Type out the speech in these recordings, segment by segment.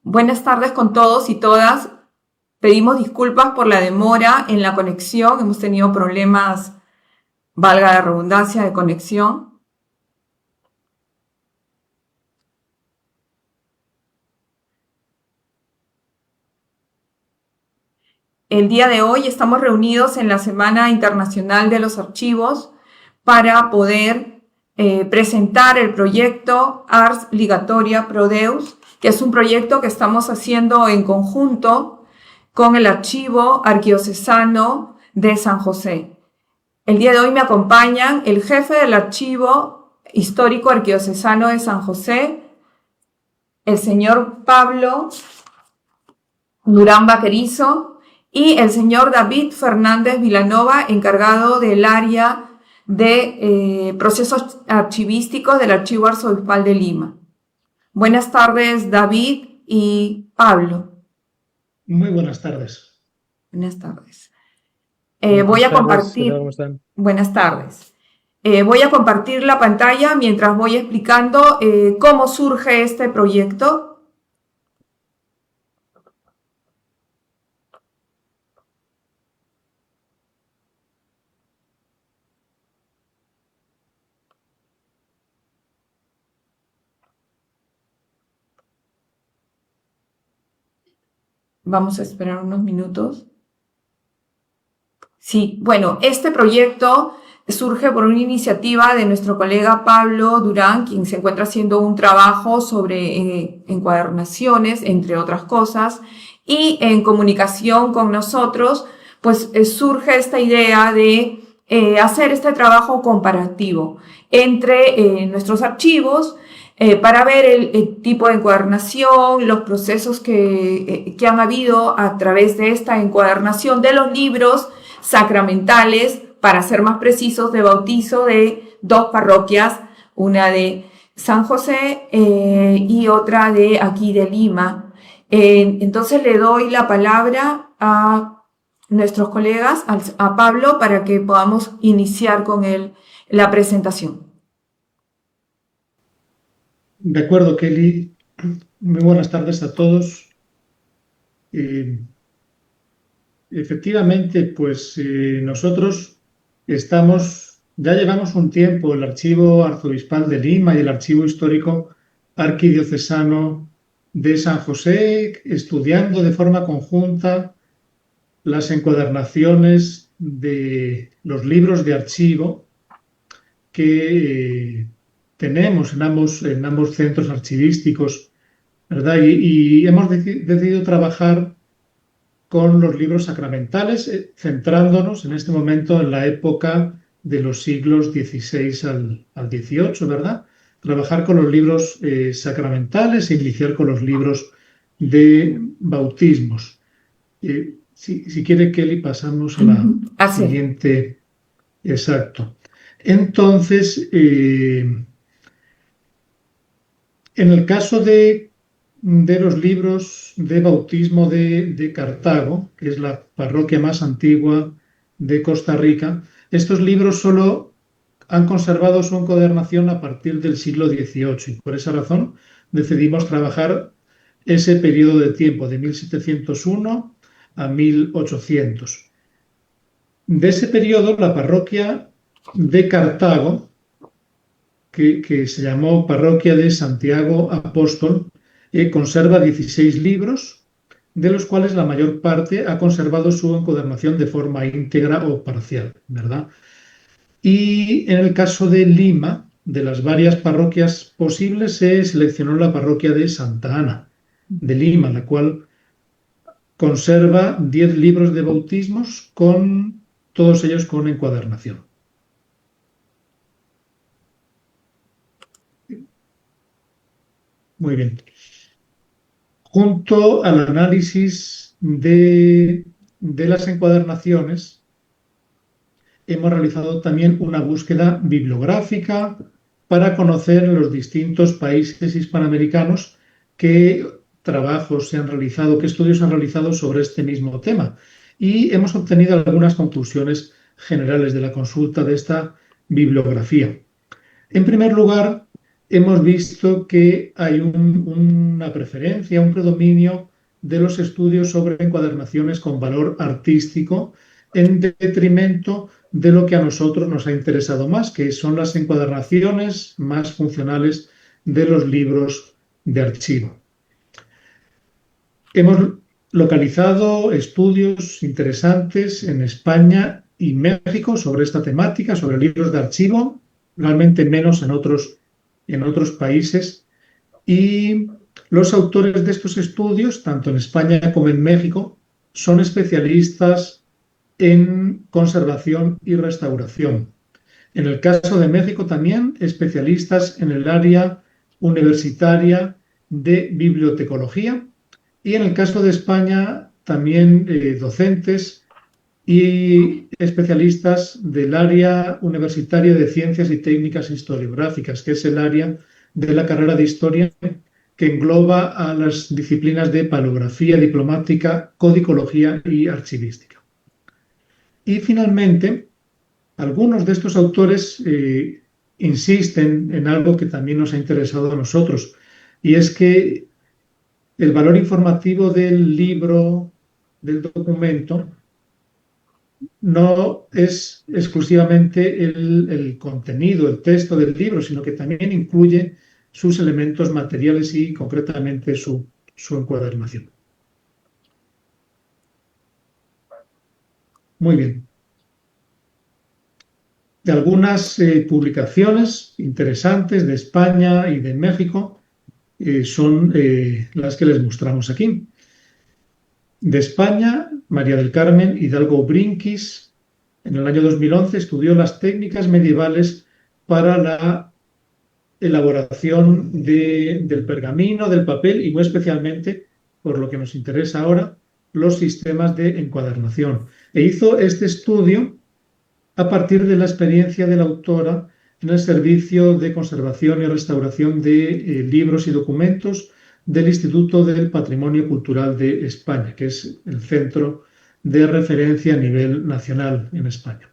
Buenas tardes con todos y todas. Pedimos disculpas por la demora en la conexión. Hemos tenido problemas, valga la redundancia, de conexión. El día de hoy estamos reunidos en la Semana Internacional de los Archivos para poder presentar el proyecto Ars Ligatoria Pro Deus, que es un proyecto que estamos haciendo en conjunto con el Archivo Arquidiocesano de San José. El día de hoy me acompañan el jefe del Archivo Histórico Arquidiocesano de San José, el señor Pablo Durán Vaquerizo, y el señor David Fernández Vilanova, encargado del área de procesos archivísticos del Archivo Arzobispal de Lima. Buenas tardes, David y Pablo. Muy buenas tardes. Buenas tardes. Buenas tardes, compartir. ¿cómo están? Buenas tardes. Voy a compartir la pantalla mientras voy explicando cómo surge este proyecto. Vamos a esperar unos minutos. Sí, bueno, este proyecto surge por una iniciativa de nuestro colega Pablo Durán, quien se encuentra haciendo un trabajo sobre encuadernaciones, entre otras cosas, y en comunicación con nosotros, pues surge esta idea de hacer este trabajo comparativo entre nuestros archivos, para ver el tipo de encuadernación, los procesos que han habido a través de esta encuadernación de los libros sacramentales, para ser más precisos, de bautizo de dos parroquias, una de San José y otra de aquí de Lima. Entonces le doy la palabra a nuestros colegas, a Pablo, para que podamos iniciar con la presentación. De acuerdo, Kelly. Muy buenas tardes a todos. Efectivamente, pues nosotros ya llevamos un tiempo, el Archivo Arzobispal de Lima y el Archivo Histórico Arquidiocesano de San José, estudiando de forma conjunta las encuadernaciones de los libros de archivo que tenemos en ambos centros archivísticos, ¿verdad? Y hemos decidido trabajar con los libros sacramentales, centrándonos en este momento en la época de los siglos XVI al XVIII, ¿verdad? Trabajar con los libros sacramentales e iniciar con los libros de bautismos. Si quiere, Kelly, pasamos a la siguiente. Exacto. Entonces, en el caso de los libros de bautismo de Cartago, que es la parroquia más antigua de Costa Rica, estos libros solo han conservado su encuadernación a partir del siglo XVIII, y por esa razón decidimos trabajar ese periodo de tiempo, de 1701 a 1800. De ese periodo, la parroquia de Cartago, que se llamó Parroquia de Santiago Apóstol, conserva 16 libros, de los cuales la mayor parte ha conservado su encuadernación de forma íntegra o parcial, ¿verdad? Y en el caso de Lima, de las varias parroquias posibles, se seleccionó la parroquia de Santa Ana de Lima, la cual conserva 10 libros de bautismos, todos ellos con encuadernación. Muy bien. Junto al análisis de las encuadernaciones, hemos realizado también una búsqueda bibliográfica para conocer los distintos países hispanoamericanos qué trabajos se han realizado, qué estudios se han realizado sobre este mismo tema. Y hemos obtenido algunas conclusiones generales de la consulta de esta bibliografía. En primer lugar, hemos visto que hay una preferencia, un predominio de los estudios sobre encuadernaciones con valor artístico en detrimento de lo que a nosotros nos ha interesado más, que son las encuadernaciones más funcionales de los libros de archivo. Hemos localizado estudios interesantes en España y México sobre esta temática, sobre libros de archivo, realmente menos en otros países. Y los autores de estos estudios, tanto en España como en México, son especialistas en conservación y restauración. En el caso de México también, especialistas en el área universitaria de bibliotecología. Y en el caso de España, también docentes y especialistas del área universitaria de Ciencias y Técnicas Historiográficas, que es el área de la carrera de Historia que engloba a las disciplinas de paleografía, diplomática, codicología y archivística. Y finalmente, algunos de estos autores insisten en algo que también nos ha interesado a nosotros, y es que el valor informativo del libro, del documento, no es exclusivamente el contenido, el texto del libro, sino que también incluye sus elementos materiales y concretamente su encuadernación. Muy bien. De algunas publicaciones interesantes de España y de México son las que les mostramos aquí. De España, María del Carmen Hidalgo Brinquis, en el año 2011, estudió las técnicas medievales para la elaboración del pergamino, del papel y muy especialmente, por lo que nos interesa ahora, los sistemas de encuadernación. E hizo este estudio a partir de la experiencia de la autora en el Servicio de Conservación y Restauración de Libros y Documentos del Instituto del Patrimonio Cultural de España, que es el centro de referencia a nivel nacional en España.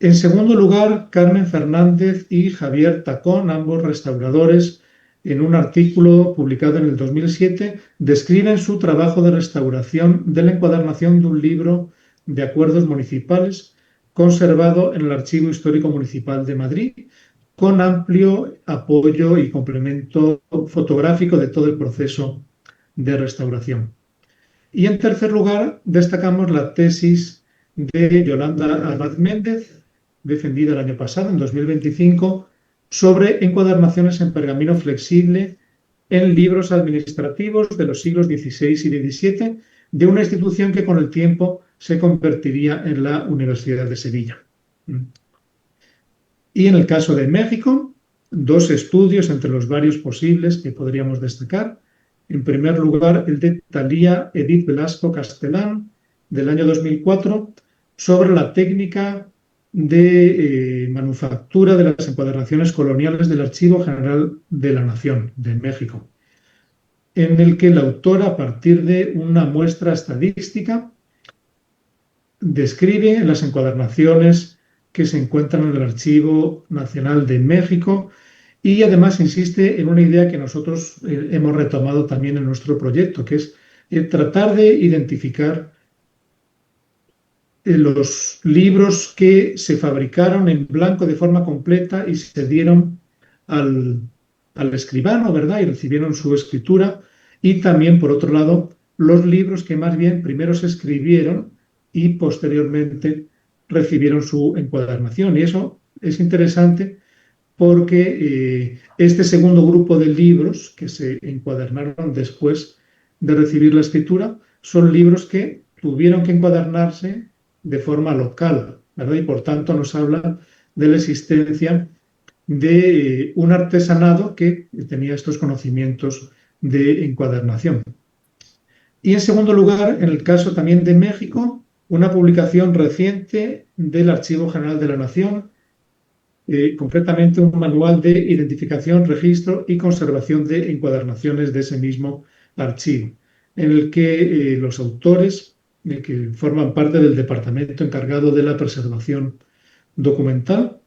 En segundo lugar, Carmen Fernández y Javier Tacón, ambos restauradores, en un artículo publicado en el 2007, describen su trabajo de restauración de la encuadernación de un libro de acuerdos municipales conservado en el Archivo Histórico Municipal de Madrid, con amplio apoyo y complemento fotográfico de todo el proceso de restauración. Y en tercer lugar, destacamos la tesis de Yolanda Abad Méndez, defendida el año pasado, en 2025, sobre encuadernaciones en pergamino flexible en libros administrativos de los siglos XVI y XVII, de una institución que con el tiempo se convertiría en la Universidad de Sevilla. Y en el caso de México, dos estudios entre los varios posibles que podríamos destacar. En primer lugar, el de Thalía Edith Velasco Castelán, del año 2004, sobre la técnica de manufactura de las encuadernaciones coloniales del Archivo General de la Nación de México, en el que la autora, a partir de una muestra estadística, describe las encuadernaciones que se encuentran en el Archivo Nacional de México y además insiste en una idea que nosotros hemos retomado también en nuestro proyecto, que es tratar de identificar los libros que se fabricaron en blanco de forma completa y se dieron al escribano, ¿verdad? Y recibieron su escritura. Y también, por otro lado, los libros que más bien primero se escribieron y posteriormente recibieron su encuadernación. Y eso es interesante porque este segundo grupo de libros que se encuadernaron después de recibir la escritura son libros que tuvieron que encuadernarse de forma local, ¿verdad? Y por tanto nos habla de la existencia de un artesanado que tenía estos conocimientos de encuadernación. Y en segundo lugar, en el caso también de México, una publicación reciente del Archivo General de la Nación, concretamente un manual de identificación, registro y conservación de encuadernaciones de ese mismo archivo, en el que los autores que forman parte del departamento encargado de la preservación documental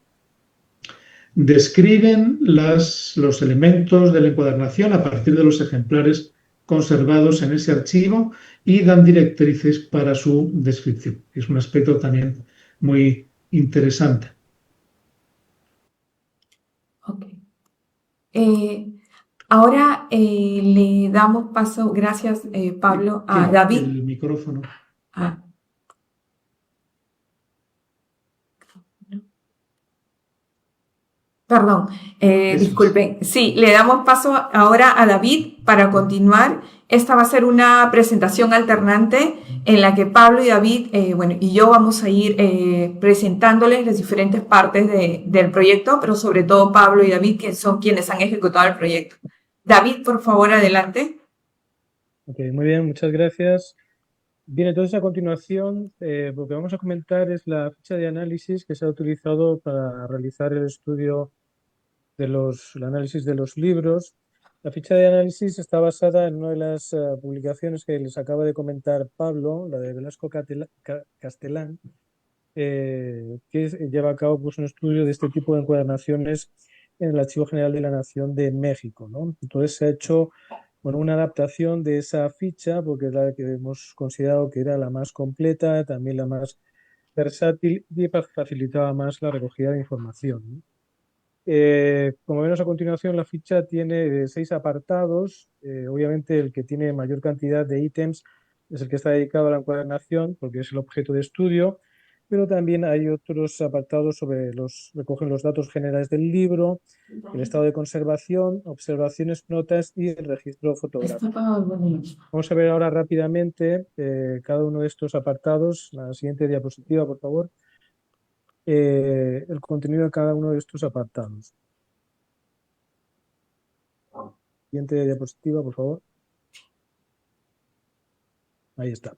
describen los elementos de la encuadernación a partir de los ejemplares conservados en ese archivo y dan directrices para su descripción. Es un aspecto también muy interesante. Ok. Ahora le damos paso, gracias Pablo, a Sí, David. el micrófono. Ah. Perdón, Eso es. disculpen. Sí, le damos paso ahora a David para continuar. Esta va a ser una presentación alternante en la que Pablo y David, bueno, y yo vamos a ir presentándoles las diferentes partes del proyecto, pero sobre todo Pablo y David, que son quienes han ejecutado el proyecto. David, por favor, adelante. Ok, muy bien, muchas gracias. Bien, entonces a continuación lo que vamos a comentar es la ficha de análisis que se ha utilizado para realizar el estudio el análisis de los libros. La ficha de análisis está basada en una de las publicaciones que les acaba de comentar Pablo, la de Velasco Castellán, lleva a cabo pues, un estudio de este tipo de encuadernaciones en el Archivo General de la Nación de México, ¿no? Entonces se ha hecho una adaptación de esa ficha porque es la que hemos considerado que era la más completa, también la más versátil y facilitaba más la recogida de información, ¿no? Como vemos a continuación, la ficha tiene 6 apartados. Obviamente el que tiene mayor cantidad de ítems es el que está dedicado a la encuadernación porque es el objeto de estudio, pero también hay otros apartados recogen los datos generales del libro, el estado de conservación, observaciones, notas y el registro fotográfico. Vamos a ver ahora rápidamente cada uno de estos apartados. La siguiente diapositiva, por favor. El contenido de cada uno de estos apartados. Siguiente diapositiva, por favor. Ahí está.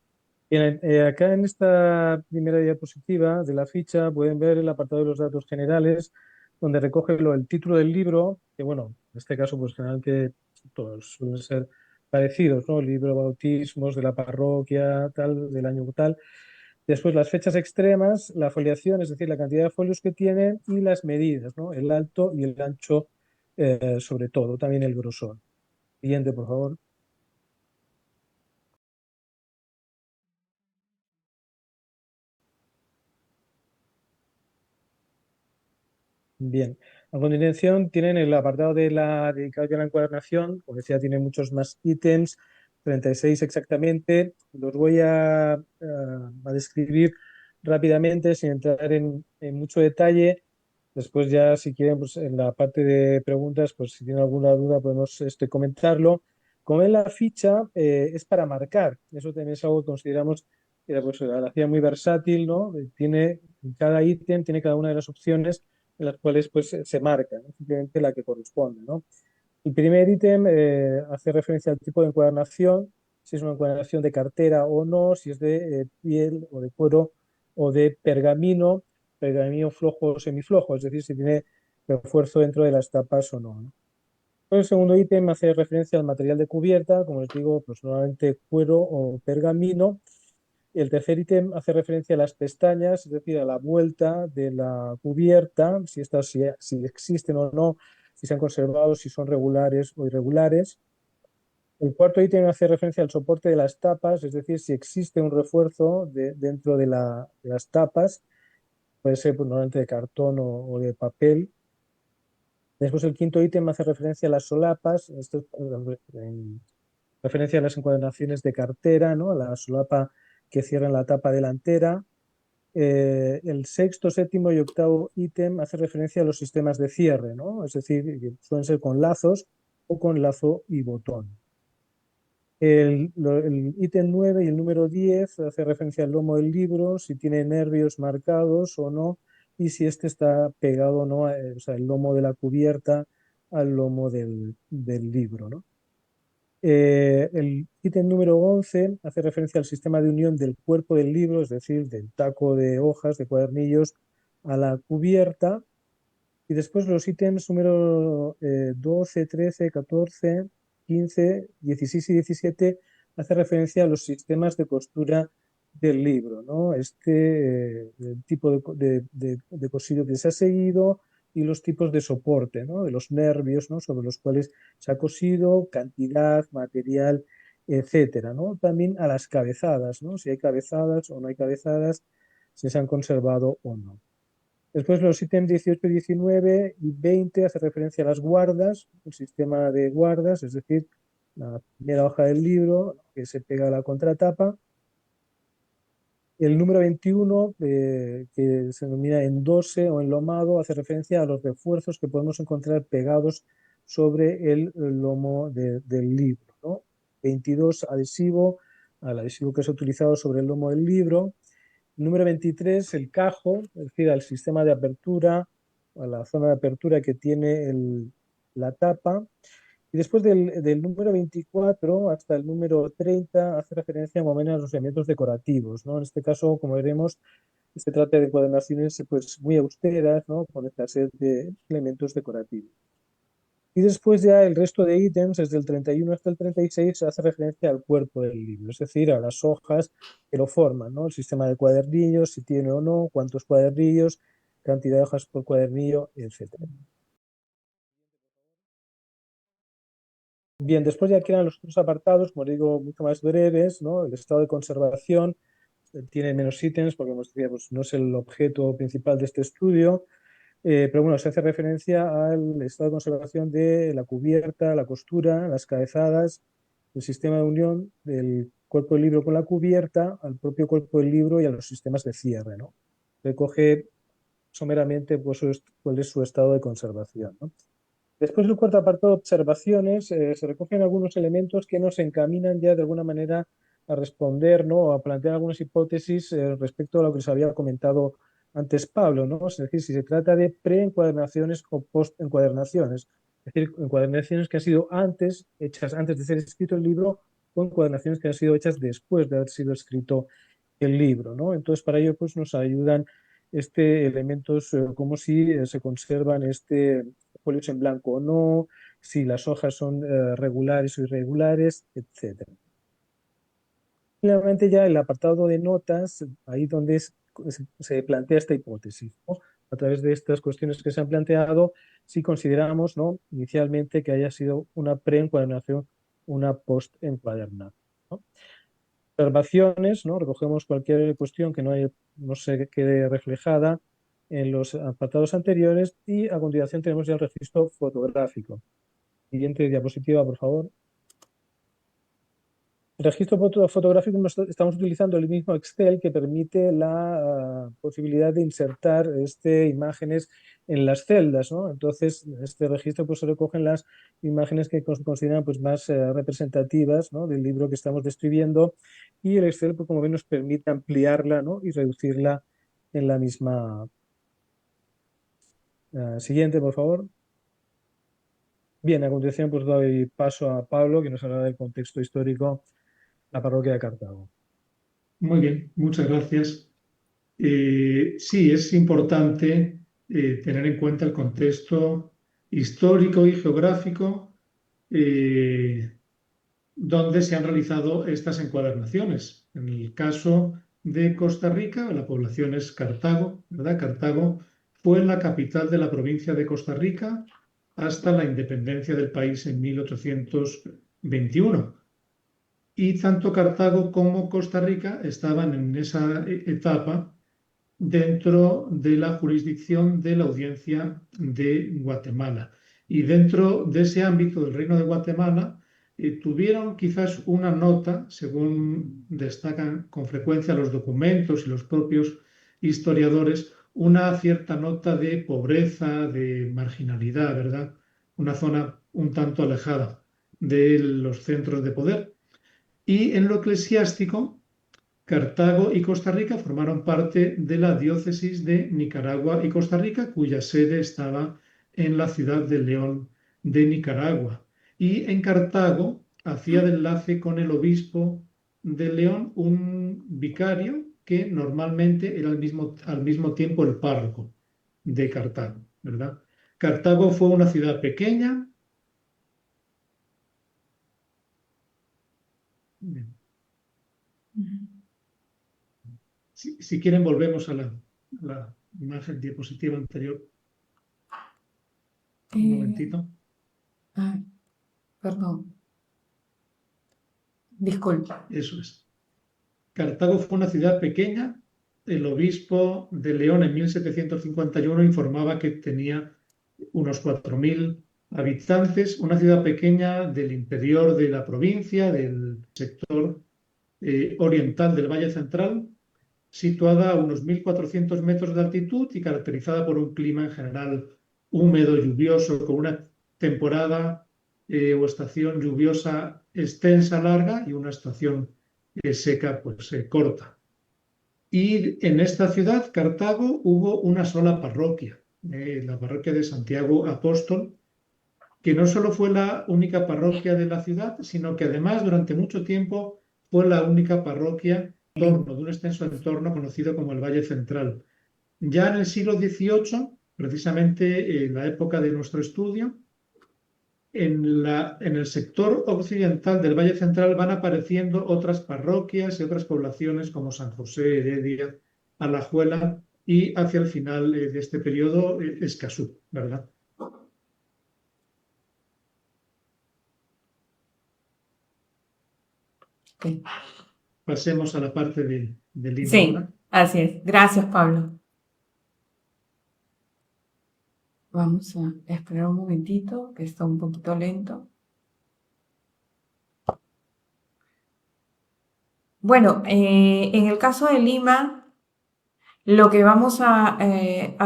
Bien, acá en esta primera diapositiva de la ficha pueden ver el apartado de los datos generales, donde recoge el título del libro, que bueno, en este caso pues generalmente todos suelen ser parecidos, ¿no? El libro Bautismos de la parroquia, tal, del año tal. Después las fechas extremas, la foliación, es decir, la cantidad de folios que tiene y las medidas, ¿no? El alto y el ancho, sobre todo, también el grosor. Siguiente, por favor. Bien, a continuación tienen el apartado dedicado a la encuadernación, como decía, tiene muchos más ítems, 36 exactamente. Los voy a describir rápidamente sin entrar en mucho detalle. Después ya, si quieren, pues en la parte de preguntas, pues si tienen alguna duda podemos comentarlo. Como en la ficha, es para marcar. Eso también es algo que consideramos que pues, la hacía muy versátil, ¿no? Cada ítem tiene cada una de las opciones en las cuales pues, se marca, ¿no? Simplemente la que corresponde, ¿no? El primer ítem hace referencia al tipo de encuadernación, si es una encuadernación de cartera o no, si es de piel o de cuero o de pergamino flojo o semiflojo, es decir, si tiene refuerzo dentro de las tapas o no, ¿no? El segundo ítem hace referencia al material de cubierta, como les digo, pues normalmente cuero o pergamino. El tercer ítem hace referencia a las pestañas, es decir, a la vuelta de la cubierta, si existen o no, si se han conservado, si son regulares o irregulares. El cuarto ítem hace referencia al soporte de las tapas, es decir, si existe un refuerzo dentro de las tapas, puede ser pues, normalmente de cartón o de papel. Después el quinto ítem hace referencia a las solapas, esto es en referencia a las encuadernaciones de cartera, ¿no? A la solapa que cierra la tapa delantera. El sexto, séptimo y octavo ítem hace referencia a los sistemas de cierre, ¿no? Es decir, que suelen ser con lazos o con lazo y botón. El ítem 9 y el número 10 hace referencia al lomo del libro, si tiene nervios marcados o no, y si este está pegado o no, o sea, el lomo de la cubierta al lomo del libro, ¿no? El ítem número 11 hace referencia al sistema de unión del cuerpo del libro, es decir, del taco de hojas, de cuadernillos, a la cubierta. Y después los ítems número 12, 13, 14, 15, 16 y 17 hace referencia a los sistemas de costura del libro, ¿no? El tipo de cosillo que se ha seguido, y los tipos de soporte, ¿no? De los nervios, ¿no? Sobre los cuales se ha cosido, cantidad, material, etcétera, ¿no? También a las cabezadas, ¿no? Si hay cabezadas o no hay cabezadas, si se han conservado o no. Después los ítems 18, 19 y 20 hace referencia a las guardas, el sistema de guardas, es decir, la primera hoja del libro que se pega a la contratapa. El número 21, que se denomina endose o enlomado, hace referencia a los refuerzos que podemos encontrar pegados sobre el lomo del libro, ¿no? 22, adhesivo, al adhesivo que se ha utilizado sobre el lomo del libro. Número 23, el cajo, es decir, al sistema de apertura, a la zona de apertura que tiene la tapa. Y después del número 24 hasta el número 30 hace referencia más o menos a los elementos decorativos, ¿no? En este caso, como veremos, se trata de encuadernaciones pues, muy austeras, ¿no? Con escasez de elementos decorativos. Y después ya el resto de ítems, desde el 31 hasta el 36, hace referencia al cuerpo del libro, es decir, a las hojas que lo forman, ¿no? El sistema de cuadernillos, si tiene o no, cuántos cuadernillos, cantidad de hojas por cuadernillo, etc. Bien, después ya quedan los otros apartados, como digo, mucho más breves, ¿no? El estado de conservación tiene menos ítems porque, como decía, pues, no es el objeto principal de este estudio. Pero bueno, se hace referencia al estado de conservación de la cubierta, la costura, las cabezadas, el sistema de unión del cuerpo del libro con la cubierta, al propio cuerpo del libro y a los sistemas de cierre, ¿no? Recoge someramente pues, cuál es su estado de conservación, ¿no? Después del cuarto apartado, observaciones, se recogen algunos elementos que nos encaminan ya de alguna manera a responder, ¿no? O a plantear algunas hipótesis respecto a lo que se había comentado antes Pablo, ¿no? Es decir, si se trata de preencuadernaciones o postencuadernaciones, es decir, encuadernaciones que han sido hechas antes de ser escrito el libro o encuadernaciones que han sido hechas después de haber sido escrito el libro, ¿no? Entonces, para ello, pues nos ayudan elementos como si se conservan folios en blanco o no, si las hojas son regulares o irregulares, etc. Finalmente ya el apartado de notas, ahí donde se plantea esta hipótesis, ¿no? A través de estas cuestiones que se han planteado, si consideramos, ¿no? Inicialmente que haya sido una preencuadernación, una postencuadernación, ¿no? Observaciones, ¿no? Recogemos cualquier cuestión que no se quede reflejada en los apartados anteriores y a continuación tenemos ya el registro fotográfico. Siguiente diapositiva, por favor. El registro fotográfico estamos utilizando el mismo Excel que permite la posibilidad de insertar imágenes en las celdas, ¿no? Entonces, este registro pues, se recogen las imágenes que consideran pues, más representativas, ¿no? Del libro que estamos describiendo y el Excel, pues, como ven, nos permite ampliarla, ¿no? Y reducirla en la misma. Siguiente, por favor. Bien, a continuación pues doy paso a Pablo, que nos hablará del contexto histórico de la parroquia de Cartago. Muy bien, muchas gracias. Sí, es importante tener en cuenta el contexto histórico y geográfico donde se han realizado estas encuadernaciones. En el caso de Costa Rica, la población es Cartago, ¿verdad? Cartago fue la capital de la provincia de Costa Rica hasta la independencia del país en 1821. Y tanto Cartago como Costa Rica estaban en esa etapa dentro de la jurisdicción de la Audiencia de Guatemala. Y dentro de ese ámbito del Reino de Guatemala tuvieron quizás una nota, según destacan con frecuencia los documentos y los propios historiadores, una cierta nota de pobreza, de marginalidad, ¿verdad? Una zona un tanto alejada de los centros de poder. Y en lo eclesiástico, Cartago y Costa Rica formaron parte de la diócesis de Nicaragua y Costa Rica, cuya sede estaba en la ciudad de León de Nicaragua. Y en Cartago hacía de enlace con el obispo de León un vicario que normalmente era al mismo tiempo el párroco de Cartago, ¿verdad? Cartago fue una ciudad pequeña. Si quieren, volvemos a la imagen diapositiva anterior. Un momentito. Perdón. Disculpa. Eso es. Cartago fue una ciudad pequeña. El obispo de León en 1751 informaba que tenía unos 4.000 habitantes, una ciudad pequeña del interior de la provincia, del sector oriental del Valle Central, situada a unos 1.400 metros de altitud y caracterizada por un clima en general húmedo, lluvioso, con una temporada o estación lluviosa extensa, larga, y una estación seca, pues corta. Y en esta ciudad, Cartago, hubo una sola parroquia, la parroquia de Santiago Apóstol, que no solo fue la única parroquia de la ciudad, sino que además durante mucho tiempo fue la única parroquia de un extenso entorno conocido como el Valle Central. Ya en el siglo XVIII, precisamente en la época de nuestro estudio, en el sector occidental del Valle Central van apareciendo otras parroquias y otras poblaciones como San José, Heredia, Alajuela y hacia el final de este periodo Escazú, ¿verdad? Okay. Pasemos a la parte de Lima. Sí, ahora. así es. Gracias, Pablo. Vamos a esperar un momentito, que está un poquito lento. Bueno, en el caso de Lima, lo que vamos a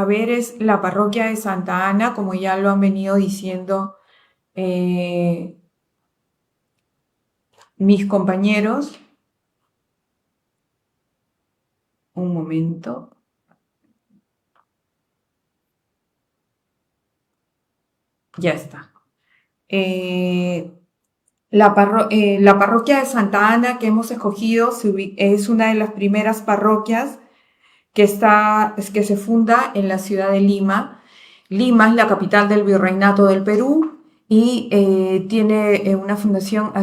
ver es la parroquia de Santa Ana, como ya lo han venido diciendo mis compañeros. Un momento. Ya está. La parroquia de Santa Ana que hemos escogido es una de las primeras parroquias que se funda en la ciudad de Lima. Lima es la capital del Virreinato del Perú y tiene una fundación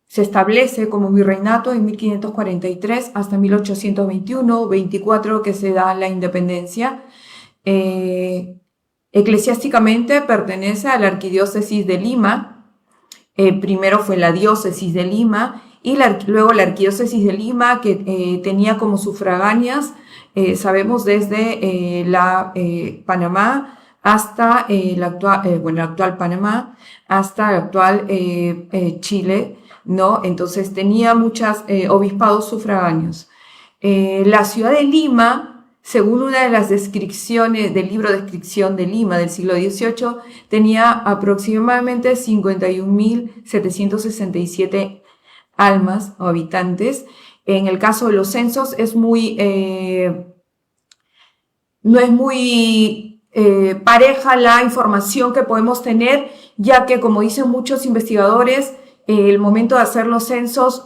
se establece como virreinato en 1543 hasta 1821-24 que se da la independencia. Eclesiásticamente pertenece a la arquidiócesis de Lima. Primero fue la diócesis de Lima y luego la arquidiócesis de Lima, que tenía como sufragáneas, sabemos, desde Panamá hasta el actual Panamá, hasta el actual Chile, ¿no? Entonces tenía muchos obispados sufragáneos. La ciudad de Lima, según una de las descripciones del libro Descripción de Lima del siglo XVIII, tenía aproximadamente 51.767 almas o habitantes. En el caso de los censos no es muy pareja la información que podemos tener, ya que, como dicen muchos investigadores, el momento de hacer los censos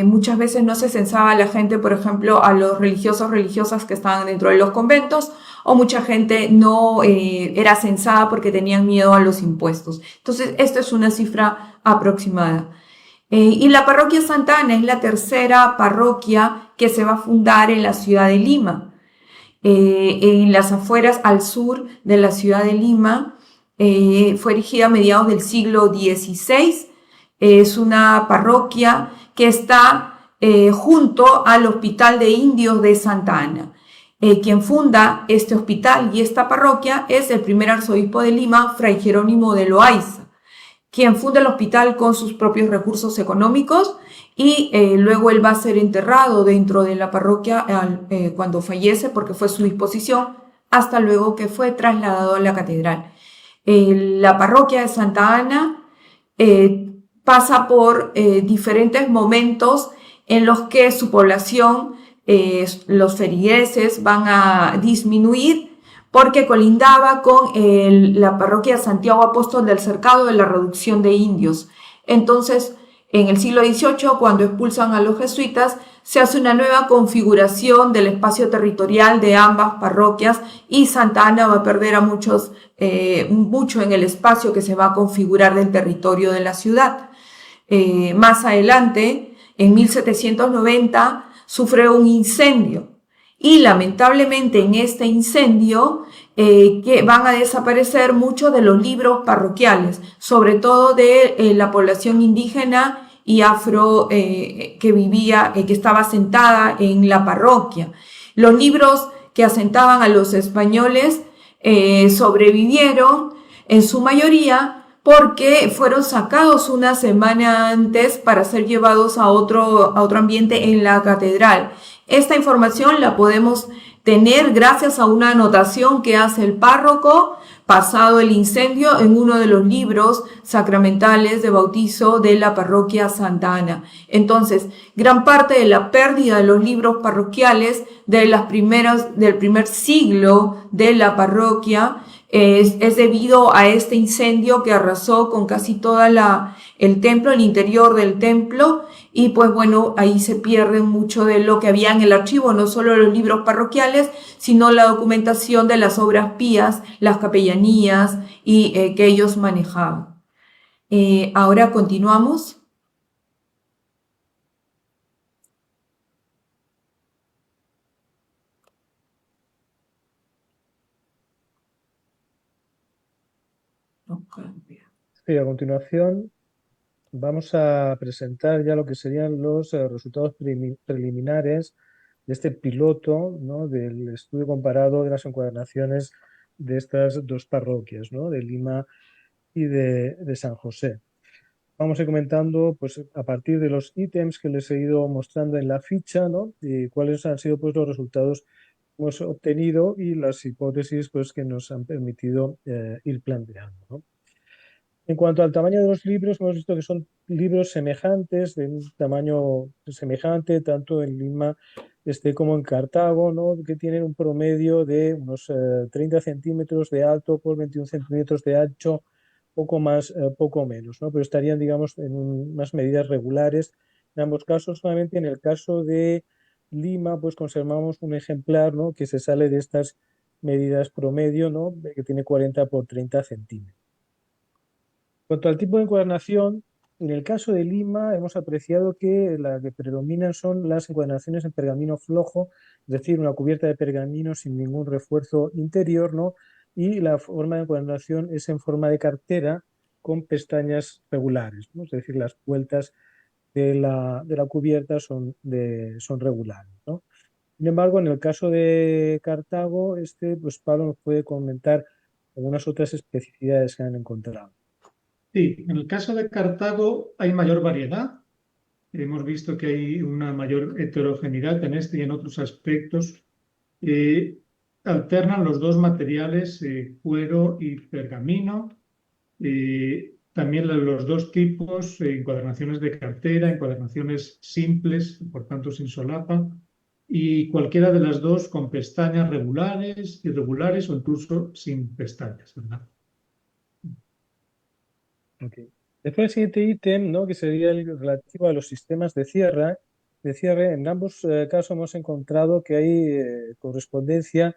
muchas veces no se censaba a la gente, por ejemplo, a los religiosos, religiosas que estaban dentro de los conventos, o mucha gente no era censada porque tenían miedo a los impuestos. Entonces, esto es una cifra aproximada. Y la parroquia Santa Ana es la tercera parroquia que se va a fundar en la ciudad de Lima. En las afueras al sur de la ciudad de Lima, fue erigida a mediados del siglo XVI. Es una parroquia que está junto al Hospital de Indios de Santa Ana. Quien funda este hospital y esta parroquia es el primer arzobispo de Lima, Fray Jerónimo de Loaiza, quien funda el hospital con sus propios recursos económicos, y luego él va a ser enterrado dentro de la parroquia cuando fallece, porque fue su disposición, hasta luego que fue trasladado a la catedral. La parroquia de Santa Ana pasa por diferentes momentos en los que su población, los feligreses, van a disminuir, porque colindaba con la parroquia de Santiago Apóstol del Cercado, de la reducción de indios. Entonces, en el siglo XVIII, cuando expulsan a los jesuitas, se hace una nueva configuración del espacio territorial de ambas parroquias, y Santa Ana va a perder mucho en el espacio que se va a configurar del territorio de la ciudad. Más adelante, en 1790, sufre un incendio, Y lamentablemente en este incendio que van a desaparecer muchos de los libros parroquiales, sobre todo de la población indígena y afro que vivía, que estaba asentada en la parroquia. Los libros que asentaban a los españoles sobrevivieron en su mayoría porque fueron sacados una semana antes para ser llevados a otro ambiente en la catedral. Esta información la podemos tener gracias a una anotación que hace el párroco pasado el incendio en uno de los libros sacramentales de bautizo de la parroquia Santa Ana. Entonces, gran parte de la pérdida de los libros parroquiales del primer siglo de la parroquia es debido a este incendio que arrasó con casi toda el templo, el interior del templo, y pues bueno, ahí se pierde mucho de lo que había en el archivo, no solo los libros parroquiales, sino la documentación de las obras pías, las capellanías y que ellos manejaban. Ahora continuamos. No cambia. Sí, a continuación vamos a presentar ya lo que serían los resultados preliminares de este piloto, ¿no?, del estudio comparado de las encuadernaciones de estas dos parroquias, ¿no?, de Lima y de San José. Vamos a ir comentando, pues, a partir de los ítems que les he ido mostrando en la ficha, ¿no?, y cuáles han sido, pues, los resultados que hemos obtenido y las hipótesis, pues, que nos han permitido ir planteando, ¿no? En cuanto al tamaño de los libros, hemos visto que son libros semejantes, de un tamaño semejante, tanto en Lima como en Cartago, ¿no?, que tienen un promedio de unos 30 centímetros de alto por 21 centímetros de ancho, poco más, poco menos, ¿no? Pero estarían, digamos, en unas medidas regulares en ambos casos. Solamente en el caso de Lima, pues conservamos un ejemplar, ¿no?, que se sale de estas medidas promedio, ¿no?, que tiene 40 por 30 centímetros. En cuanto al tipo de encuadernación, en el caso de Lima hemos apreciado que la que predominan son las encuadernaciones en pergamino flojo, es decir, una cubierta de pergamino sin ningún refuerzo interior, ¿no? Y la forma de encuadernación es en forma de cartera con pestañas regulares, ¿no? Es decir, las vueltas de la cubierta son regulares, ¿no? Sin embargo, en el caso de Cartago, pues Pablo nos puede comentar algunas otras especificidades que han encontrado. Sí, en el caso de Cartago hay mayor variedad. Hemos visto que hay una mayor heterogeneidad en este y en otros aspectos. Alternan los dos materiales, cuero y pergamino. También los dos tipos, encuadernaciones de cartera, encuadernaciones simples, por tanto sin solapa, y cualquiera de las dos con pestañas regulares, irregulares o incluso sin pestañas, ¿verdad? Okay. Después el siguiente ítem, ¿no?, que sería el relativo a los sistemas de cierre. En ambos casos hemos encontrado que hay correspondencia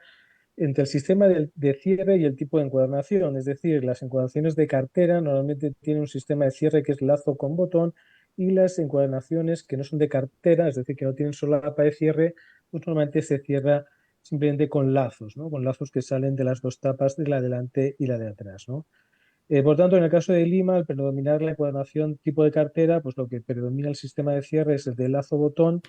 entre el sistema de cierre y el tipo de encuadernación. Es decir, las encuadernaciones de cartera normalmente tienen un sistema de cierre que es lazo con botón, y las encuadernaciones que no son de cartera, es decir, que no tienen solapa de cierre, pues normalmente se cierra simplemente con lazos, ¿no?, con lazos que salen de las dos tapas, de la de delante y la de atrás, ¿no? Por tanto, en el caso de Lima, al predominar la encuadernación tipo de cartera, pues lo que predomina el sistema de cierre es el de lazo-botón,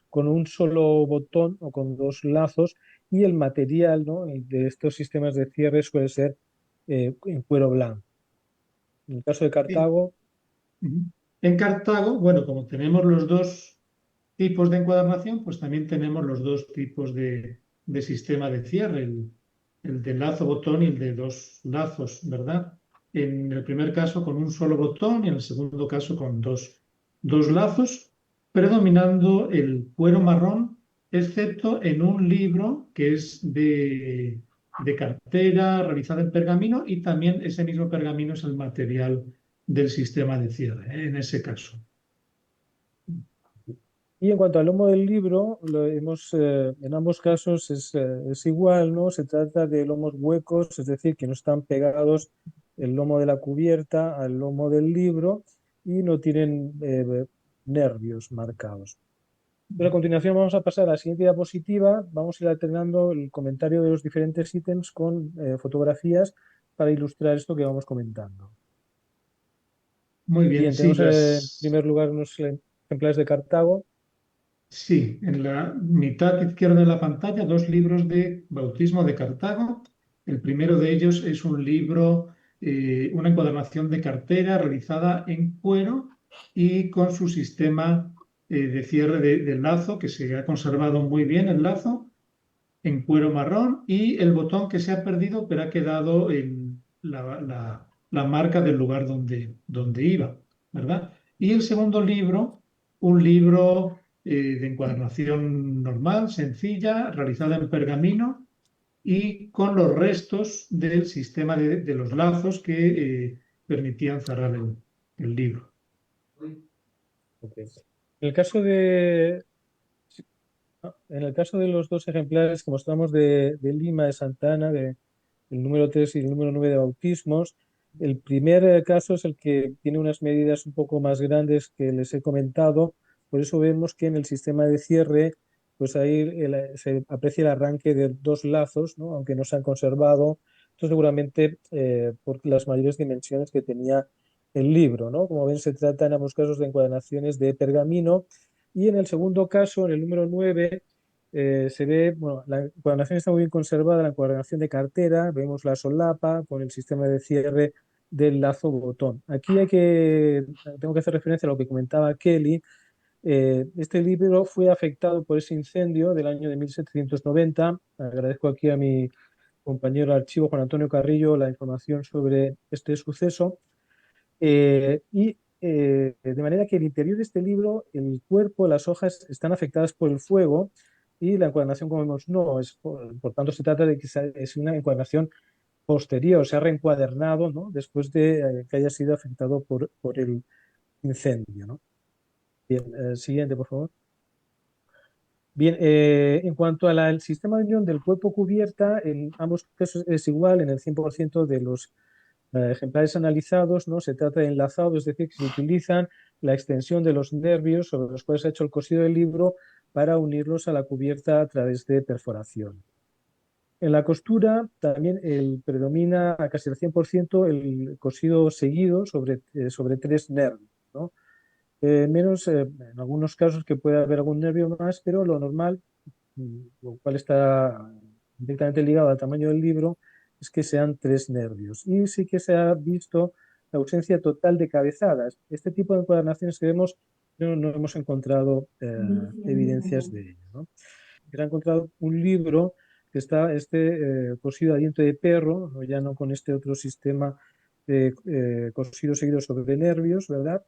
con un solo botón o con dos lazos, y el material, ¿no?, de estos sistemas de cierre suele ser en cuero blanco. En el caso de Cartago... Sí. En Cartago, bueno, como tenemos los dos tipos de encuadernación, pues también tenemos los dos tipos de sistema de cierre, el de lazo-botón y el de dos lazos, ¿verdad? En el primer caso con un solo botón y en el segundo caso con dos lazos, predominando el cuero marrón, excepto en un libro que es de cartera realizada en pergamino, y también ese mismo pergamino es el material del sistema de cierre, en ese caso. Y en cuanto al lomo del libro, en ambos casos es igual, ¿no? Se trata de lomos huecos, es decir, que no están pegados el lomo de la cubierta al lomo del libro y no tienen nervios marcados. Pero a continuación vamos a pasar a la siguiente diapositiva. Vamos a ir alternando el comentario de los diferentes ítems con fotografías para ilustrar esto que vamos comentando. Muy bien, Bien, sí, tenemos en primer lugar unos ejemplares de Cartago. sí, en la mitad izquierda de la pantalla, dos libros de bautismo de Cartago. El primero de ellos es un libro, una encuadernación de cartera realizada en cuero y con su sistema de cierre de lazo, que se ha conservado muy bien el lazo, en cuero marrón, y el botón que se ha perdido, pero ha quedado en la marca del lugar donde iba, ¿verdad? Y el segundo libro, un libro de encuadernación normal, sencilla, realizada en pergamino y con los restos del sistema de los lazos que permitían cerrar el libro. Ok. En el caso de, en el caso de los dos ejemplares que mostramos de Lima, de Santa Ana, el número 3 y el número 9 de bautismos, el primer caso es el que tiene unas medidas un poco más grandes que les he comentado. Por eso vemos que en el sistema de cierre, pues ahí se aprecia el arranque de dos lazos, ¿no? Aunque no se han conservado. Esto seguramente por las mayores dimensiones que tenía el libro, ¿no? Como ven, se trata en ambos casos de encuadernaciones de pergamino. Y en el segundo caso, en el número 9, se ve, bueno, la encuadernación está muy bien conservada, la encuadernación de cartera, vemos la solapa con el sistema de cierre del lazo botón. Aquí tengo que hacer referencia a lo que comentaba Kelly. Este libro fue afectado por ese incendio del año de 1790. Agradezco aquí a mi compañero de archivo Juan Antonio Carrillo la información sobre este suceso. De manera que el interior de este libro, el cuerpo, las hojas están afectadas por el fuego y la encuadernación, como vemos, no. Por tanto, se trata de que es una encuadernación posterior, se ha reencuadernado, ¿no? Después de que haya sido afectado por el incendio, ¿no? Bien, siguiente, por favor. Bien, en cuanto al sistema de unión del cuerpo cubierta, en ambos casos es igual, en el 100% de los ejemplares analizados, ¿no? Se trata de enlazado, es decir, que se utilizan la extensión de los nervios sobre los cuales se ha hecho el cosido del libro para unirlos a la cubierta a través de perforación. En la costura también predomina a casi el 100% el cosido seguido sobre tres nervios, ¿no? Menos en algunos casos que puede haber algún nervio más, pero lo normal, lo cual está directamente ligado al tamaño del libro, es que sean tres nervios. Y sí que se ha visto la ausencia total de cabezadas. Este tipo de encuadernaciones que vemos no hemos encontrado evidencias de ello, ¿no? Se ha encontrado un libro que está cosido a diente de perro, ya no con este otro sistema de cosido seguido sobre nervios, ¿verdad?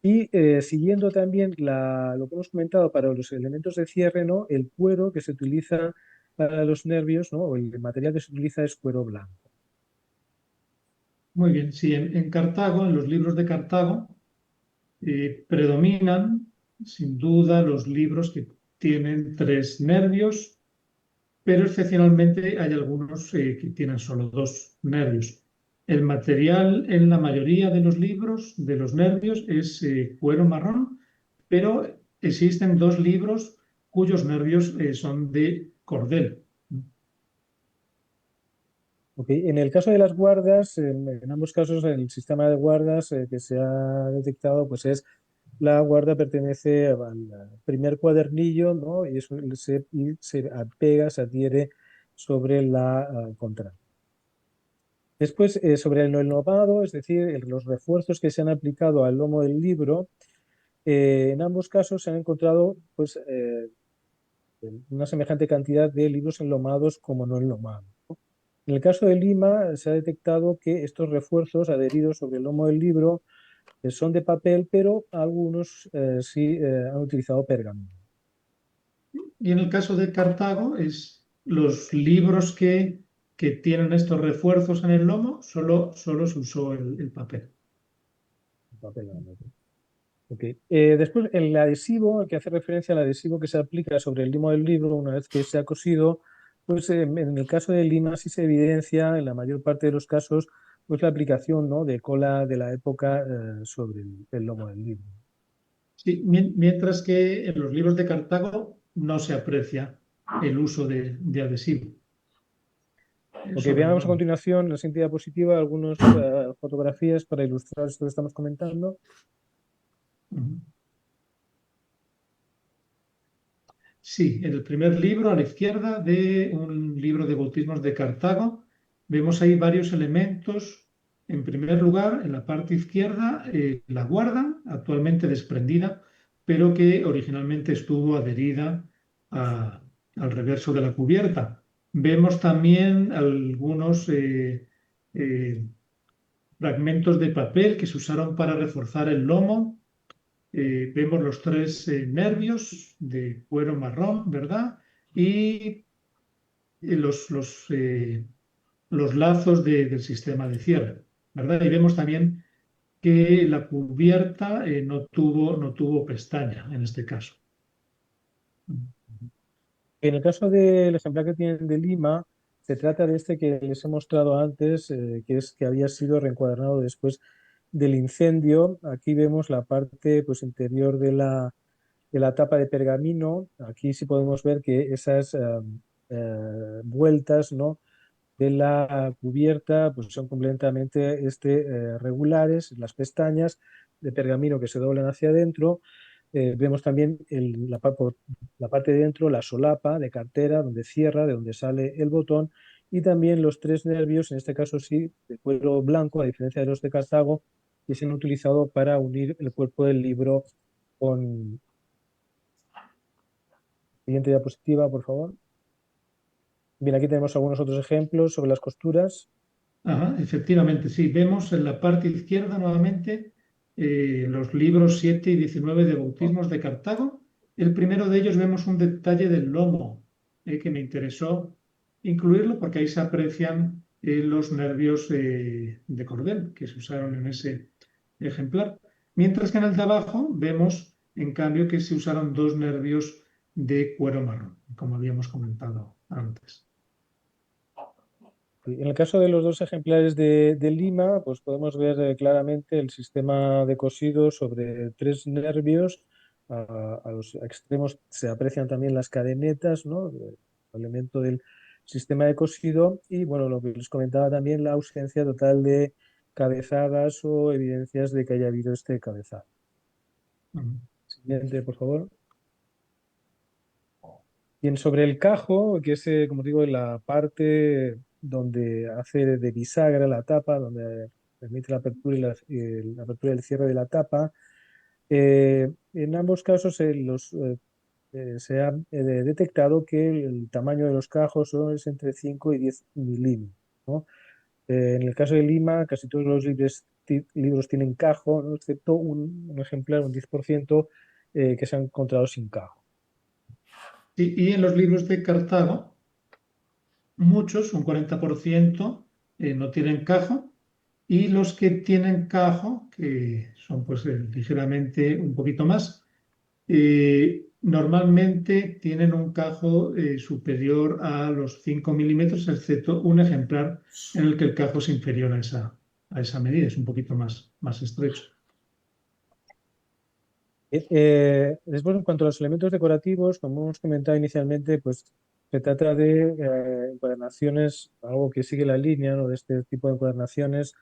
Y siguiendo también lo que hemos comentado para los elementos de cierre, ¿no? El cuero que se utiliza para los nervios, ¿no? O el material que se utiliza es cuero blanco. Muy bien, sí, en Cartago, en los libros de Cartago, predominan sin duda los libros que tienen tres nervios, pero excepcionalmente hay algunos que tienen solo dos nervios. El material en la mayoría de los libros de los nervios es cuero marrón, pero existen dos libros cuyos nervios son de cordel. Okay. En el caso de las guardas, en ambos casos el sistema de guardas que se ha detectado pues es la guarda pertenece al primer cuadernillo, ¿no? Y eso se apega, se adhiere sobre la contraria. Después, sobre el enlomado, es decir, los refuerzos que se han aplicado al lomo del libro, en ambos casos se han encontrado pues, una semejante cantidad de libros enlomados como no enlomados. En el caso de Lima, se ha detectado que estos refuerzos adheridos sobre el lomo del libro son de papel, pero algunos sí han utilizado pergamino. Y en el caso de Cartago, es los libros que tienen estos refuerzos en el lomo, solo se usó el papel. Okay. Después, el adhesivo, el que hace referencia al adhesivo que se aplica sobre el lomo del libro una vez que se ha cosido, pues en el caso de Lima sí se evidencia en la mayor parte de los casos pues la aplicación, ¿no? de cola de la época sobre el lomo del libro. Sí, mientras que en los libros de Cartago no se aprecia el uso de adhesivo Ok, sobre el veamos a lomo. continuación la siguiente diapositiva, algunas fotografías para ilustrar esto que estamos comentando. Ujú. Sí, en el primer libro, a la izquierda, de un libro de bautismos de Cartago, vemos ahí varios elementos. En primer lugar, en la parte izquierda, la guarda, actualmente desprendida, pero que originalmente estuvo adherida al reverso de la cubierta. Vemos también algunos eh, fragmentos de papel que se usaron para reforzar el lomo. Vemos los tres nervios de cuero marrón, ¿verdad? Y los lazos del sistema de cierre, ¿verdad? Y vemos también que la cubierta no tuvo pestaña en este caso. En el caso del ejemplar que tienen de Lima, se trata de este que les he mostrado antes, que es que había sido reencuadernado después del incendio. Aquí vemos la parte pues, interior de la tapa de pergamino. Aquí sí podemos ver que esas vueltas, ¿no?, de la cubierta pues, son completamente regulares, las pestañas de pergamino que se doblan hacia adentro. Vemos también la parte de dentro, la solapa de cartera, donde cierra, de donde sale el botón, y también los tres nervios, en este caso sí, de cuero blanco, a diferencia de los de Cartago, que se han utilizado para unir el cuerpo del libro con... Siguiente diapositiva, por favor. Bien, aquí tenemos algunos otros ejemplos sobre las costuras. Ajá, efectivamente, sí. Vemos en la parte izquierda nuevamente los libros 7 y 19 de bautismos de Cartago. El primero de ellos vemos un detalle del lomo que me interesó incluirlo porque ahí se aprecian los nervios de cordel que se usaron en ese ejemplar. Mientras que en el de abajo vemos, en cambio, que se usaron dos nervios de cuero marrón, como habíamos comentado antes. En el caso de los dos ejemplares de Lima, pues podemos ver claramente el sistema de cosido sobre tres nervios. A los extremos se aprecian también las cadenetas, ¿no?, el elemento del sistema de cosido. Y bueno, lo que les comentaba también, la ausencia total de cabezadas o evidencias de que haya habido este cabezado. Ujú. Siguiente, por favor. Bien, sobre el cajo, que es, como digo, la parte donde hace de bisagra la tapa, donde permite la apertura la apertura y el cierre de la tapa. En ambos casos se ha detectado que el tamaño de los cajos es entre 5 y 10 milímetros, ¿no? En el caso de Lima, casi todos los libros tienen cajo, ¿no?, excepto un ejemplar, un 10%, que se ha encontrado sin cajo. Y en los libros de Cartago, muchos, un 40%, no tienen cajo, y los que tienen cajo, que son pues ligeramente un poquito más, normalmente tienen un cajo superior a los 5 milímetros, excepto un ejemplar en el que el cajo es inferior a esa medida, es un poquito más estrecho. Después, en cuanto a los elementos decorativos, como hemos comentado inicialmente, pues se trata de encuadernaciones, algo que sigue la línea, ¿no?, de este tipo de encuadernaciones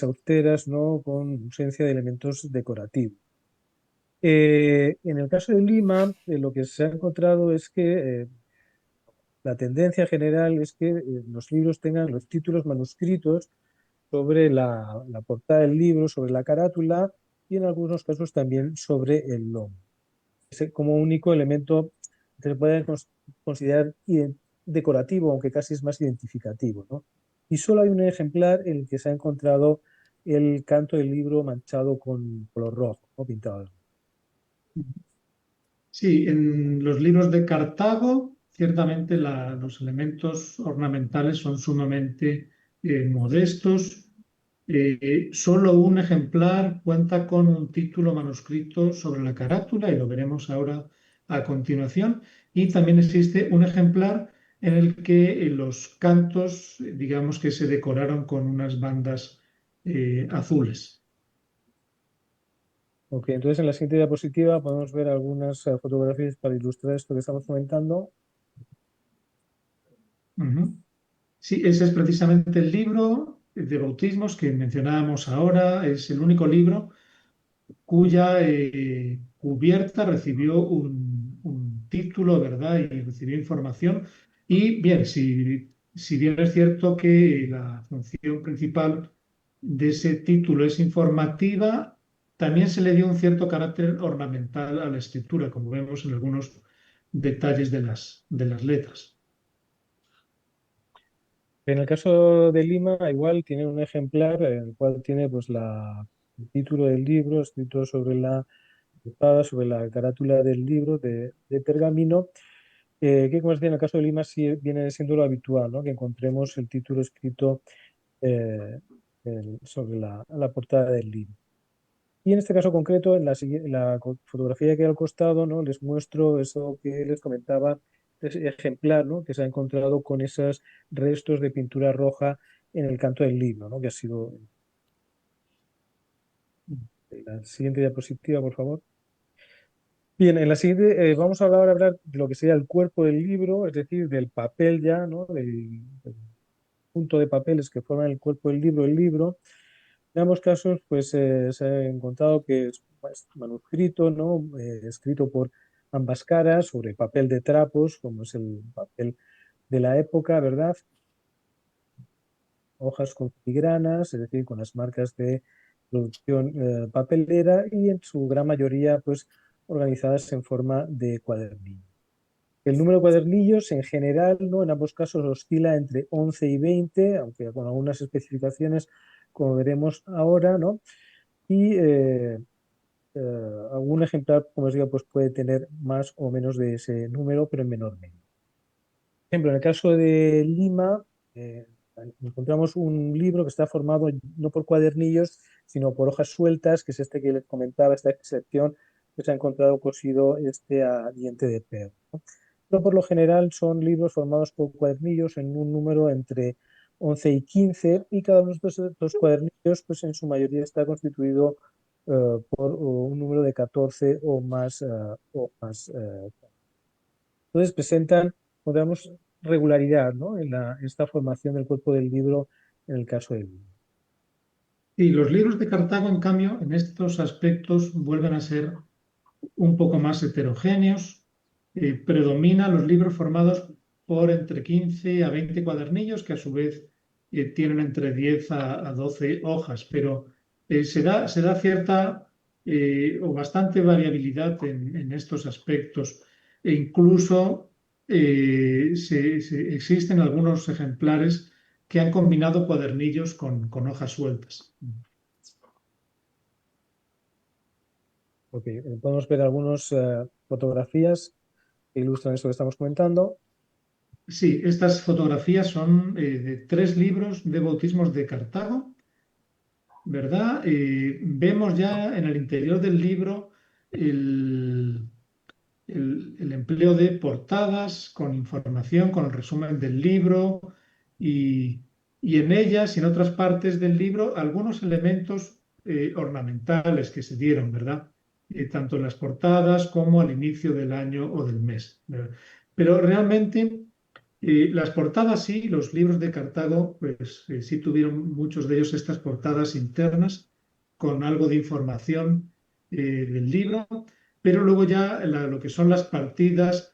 austeras, ¿no?, con ausencia de elementos decorativos. En el caso de Lima, lo que se ha encontrado es que la tendencia general es que los libros tengan los títulos manuscritos sobre la portada del libro, sobre la carátula y en algunos casos también sobre el lomo. Como único elemento que se puede considerar decorativo, aunque casi es más identificativo, ¿no? Y solo hay un ejemplar en el que se ha encontrado el canto del libro manchado con color rojo, ¿no?, pintado. Sí, en los libros de Cartago, ciertamente los elementos ornamentales son sumamente modestos. Solo un ejemplar cuenta con un título manuscrito sobre la carátula y lo veremos ahora a continuación. Y también existe un ejemplar en el que los cantos, digamos que se decoraron con unas bandas azules. Ok, entonces en la siguiente diapositiva podemos ver algunas fotografías para ilustrar esto que estamos comentando. Ujú. Sí, ese es precisamente el libro de bautismos que mencionábamos ahora. Es el único libro cuya cubierta recibió un título, ¿verdad? Y recibió información. Y bien, si bien es cierto que la función principal de ese título es informativa, también se le dio un cierto carácter ornamental a la escritura, como vemos en algunos detalles de las letras. En el caso de Lima, igual tiene un ejemplar en el cual tiene pues el título del libro escrito sobre la portada, sobre la carátula del libro de pergamino, que como decía, en el caso de Lima sí viene siendo lo habitual, ¿no? Que encontremos el título escrito eh, sobre la portada del libro. Y en este caso concreto, en la fotografía que hay al costado, ¿no? Les muestro eso que les comentaba, ese ejemplar, ¿no? Que se ha encontrado con esos restos de pintura roja en el canto del libro, ¿no? Que ha sido la siguiente diapositiva, por favor. Bien, en la siguiente vamos a hablar de lo que sería el cuerpo del libro, es decir, del papel ya, ¿no? Del punto de papeles que forman el cuerpo del libro, el libro. En ambos casos, pues se ha encontrado que es manuscrito, ¿no? Escrito por ambas caras sobre papel de trapos, como es el papel de la época, ¿verdad? Hojas con filigranas, es decir, con las marcas de producción papelera y en su gran mayoría, pues organizadas en forma de cuadernillo. El número de cuadernillos en general, ¿no? En ambos casos oscila entre 11 y 20, aunque con algunas especificaciones, como veremos ahora, ¿no? Y algún ejemplar, como os digo, pues puede tener más o menos de ese número, pero en menor medida. Por ejemplo, en el caso de Lima, eh, encontramos un libro que está formado no por cuadernillos, sino por hojas sueltas, que es este que les comentaba, esta excepción que se ha encontrado cosido a diente de perro, ¿no? Pero por lo general son libros formados por cuadernillos en un número entre 11 y 15, y cada uno de estos cuadernillos, pues en su mayoría está constituido por un número de 14 o más. Entonces presentan, digamos, regularidad, ¿no? En esta formación del cuerpo del libro en el caso del libro. Y los libros de Cartago, en cambio, en estos aspectos vuelven a ser un poco más heterogéneos. Predominan los libros formados por entre 15 a 20 cuadernillos, que a su vez tienen entre 10 a 12 hojas, pero se da cierta o bastante variabilidad en estos aspectos. E incluso existen algunos ejemplares que han combinado cuadernillos con hojas sueltas. Ok, podemos ver algunas fotografías que ilustran esto que estamos comentando. Sí, estas fotografías son de 3 libros de bautismos de Cartago, ¿verdad? Vemos ya en el interior del libro el, el empleo de portadas con información, con el resumen del libro y, y en ellas y en otras partes del libro algunos elementos ornamentales que se dieron, ¿verdad? Tanto en las portadas como al inicio del año o del mes, ¿verdad? Pero realmente las portadas sí, los libros de Cartago, pues sí tuvieron muchos de ellos estas portadas internas con algo de información del libro, pero luego ya lo que son las partidas,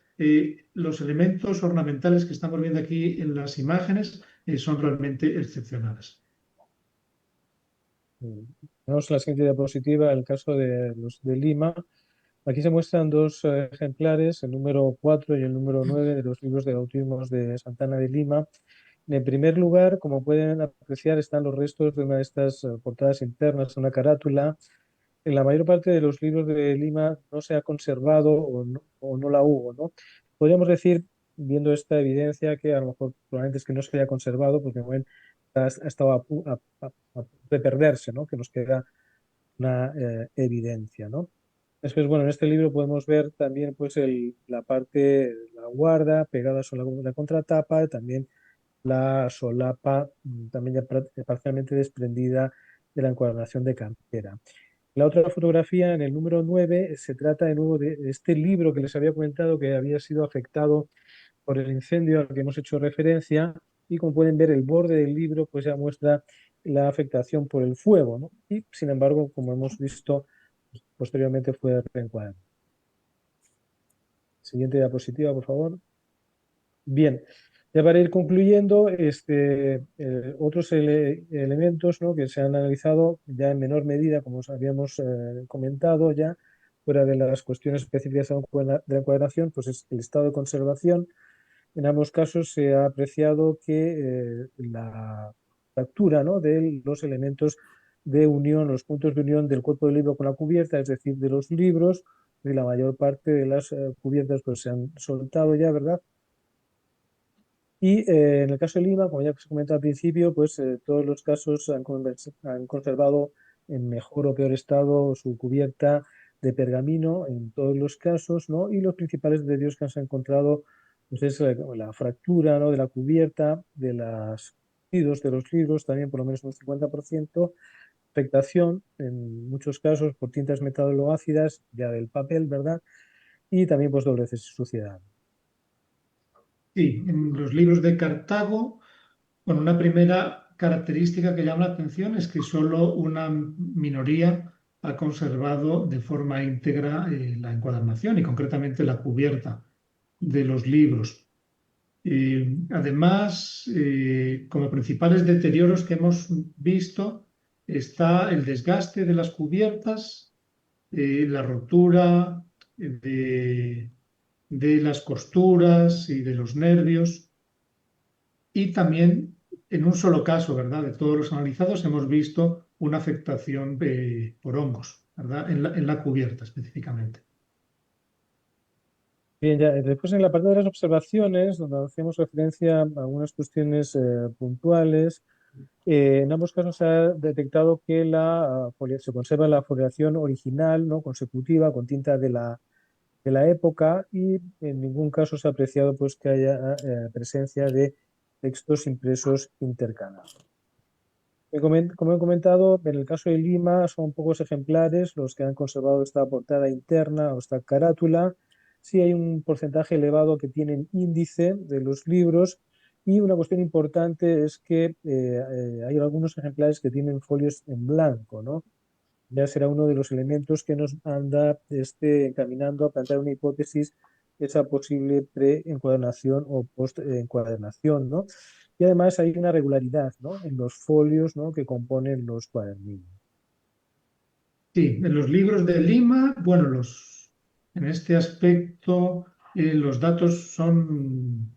los elementos ornamentales que estamos viendo aquí en las imágenes son realmente excepcionales. Tenemos la siguiente diapositiva, el caso de los de Lima. Aquí se muestran dos ejemplares, el número 4 y el número 9 de los libros de bautismos de Santana de Lima. En primer lugar, como pueden apreciar, están los restos de una de estas portadas internas, una carátula. En la mayor parte de los libros de Lima no se ha conservado o no la hubo, ¿no? Podríamos decir, viendo esta evidencia, que a lo mejor probablemente es que no se haya conservado porque bueno, ha estado a punto de perderse, ¿no? Que nos queda una evidencia, ¿no? Después, bueno, en este libro podemos ver también pues la parte, la guarda pegada sobre la contratapa, también la solapa, también ya parcialmente desprendida de la encuadernación de cantera. La otra fotografía, en el número 9, se trata de nuevo de este libro que les había comentado que había sido afectado por el incendio al que hemos hecho referencia, y como pueden ver, el borde del libro pues ya muestra la afectación por el fuego, ¿no? Y sin embargo, como hemos visto, pues, posteriormente fue reencuadrado. Siguiente diapositiva, por favor. Bien, ya para ir concluyendo, otros elementos, ¿no?, que se han analizado ya en menor medida, como os habíamos comentado ya, fuera de las cuestiones específicas de la encuadernación, pues es el estado de conservación. En ambos casos se ha apreciado que la fractura, ¿no?, de los elementos de unión, los puntos de unión del cuerpo del libro con la cubierta, es decir, de los libros, y la mayor parte de las cubiertas pues se han soltado ya, ¿verdad? Y en el caso de Lima, como ya se comentó al principio, pues todos los casos han conservado en mejor o peor estado su cubierta de pergamino en todos los casos, ¿no? Y los principales deterioros que se han encontrado pues es la fractura, ¿no?, de la cubierta, de los libros, también por lo menos un 50%, afectación en muchos casos por tintas metaloácidas ya del papel, ¿verdad? Y también pues dobleces y suciedad. Sí, en los libros de Cartago, bueno, una primera característica que llama la atención es que solo una minoría ha conservado de forma íntegra la encuadernación y concretamente la cubierta de los libros. Además, como principales deterioros que hemos visto está el desgaste de las cubiertas, la rotura de las costuras y de los nervios, y también en un solo caso, ¿verdad?, de todos los analizados hemos visto una afectación por hongos, ¿verdad?, en la cubierta específicamente. Bien, ya después en la parte de las observaciones, donde hacemos referencia a algunas cuestiones puntuales, en ambos casos se ha detectado que se conserva la foliación original, ¿no?, consecutiva, con tinta de la época, y en ningún caso se ha apreciado pues que haya presencia de textos impresos intercalados. Como he comentado, en el caso de Lima son pocos ejemplares los que han conservado esta portada interna o esta carátula. Sí hay un porcentaje elevado que tienen índice de los libros, y una cuestión importante es que hay algunos ejemplares que tienen folios en blanco, ¿no? Ya será uno de los elementos que nos anda encaminando a plantear una hipótesis, esa posible pre-encuadernación o post-encuadernación, ¿no? Y además hay una regularidad, ¿no?, en los folios, ¿no?, que componen los cuadernillos. Sí, en los libros de Lima, bueno, en este aspecto los datos son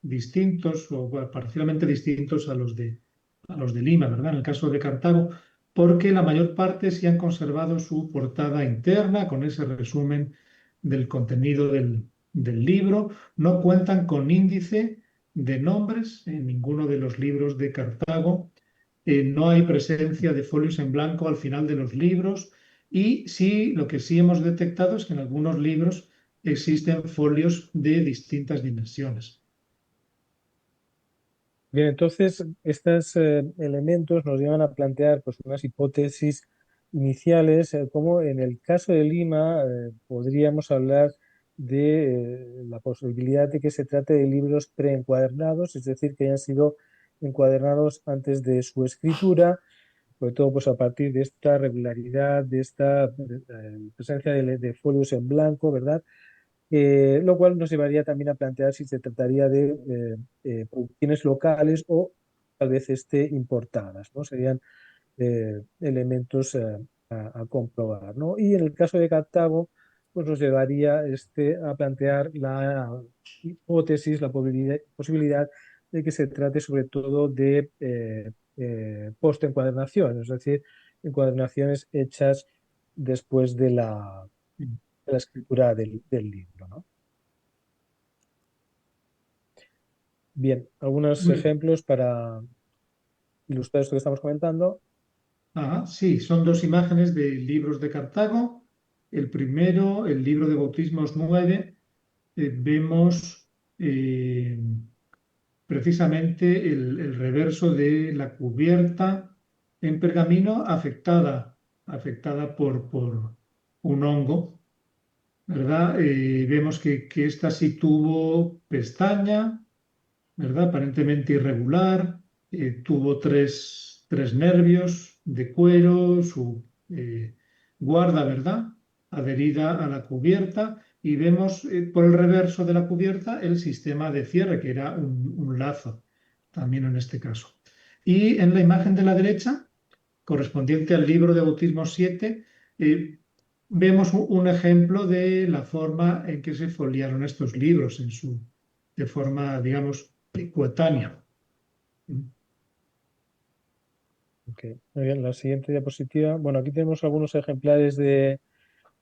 distintos o bueno, parcialmente distintos a los de Lima, ¿verdad? En el caso de Cartago, porque la mayor parte sí han conservado su portada interna con ese resumen del contenido del libro. No cuentan con índice de nombres en ninguno de los libros de Cartago. No hay presencia de folios en blanco al final de los libros, y sí, lo que sí hemos detectado es que en algunos libros existen folios de distintas dimensiones. Bien, entonces estos elementos nos llevan a plantear pues unas hipótesis iniciales, como en el caso de Lima podríamos hablar de la posibilidad de que se trate de libros preencuadernados, es decir, que hayan sido encuadernados antes de su escritura, sobre todo pues a partir de esta regularidad, de esta presencia de folios en blanco, ¿verdad? Lo cual nos llevaría también a plantear si se trataría de producciones locales o tal vez importadas, ¿no? Serían elementos a comprobar, ¿no? Y en el caso de Cartago, pues nos llevaría a plantear la hipótesis, la posibilidad de que se trate sobre todo de post-encuadernación, es decir, encuadernaciones hechas después de la escritura del libro, ¿no? Bien, algunos Muy bien. ejemplos para ilustrar esto que estamos comentando. Sí, son dos imágenes de libros de Cartago. El primero, el libro de Bautismos 9, vemos precisamente el reverso de la cubierta en pergamino afectada afectada por un hongo, ¿verdad? Vemos que esta sí tuvo pestaña, ¿verdad? Aparentemente irregular, tuvo tres nervios de cuero, su guarda, ¿verdad? Adherida a la cubierta, y vemos por el reverso de la cubierta el sistema de cierre, que era un lazo, también en este caso. Y en la imagen de la derecha, correspondiente al libro de Bautismo 7, vemos un ejemplo de la forma en que se foliaron estos libros de forma, digamos, coetánea. Ok, muy bien, la siguiente diapositiva. Bueno, aquí tenemos algunos ejemplares de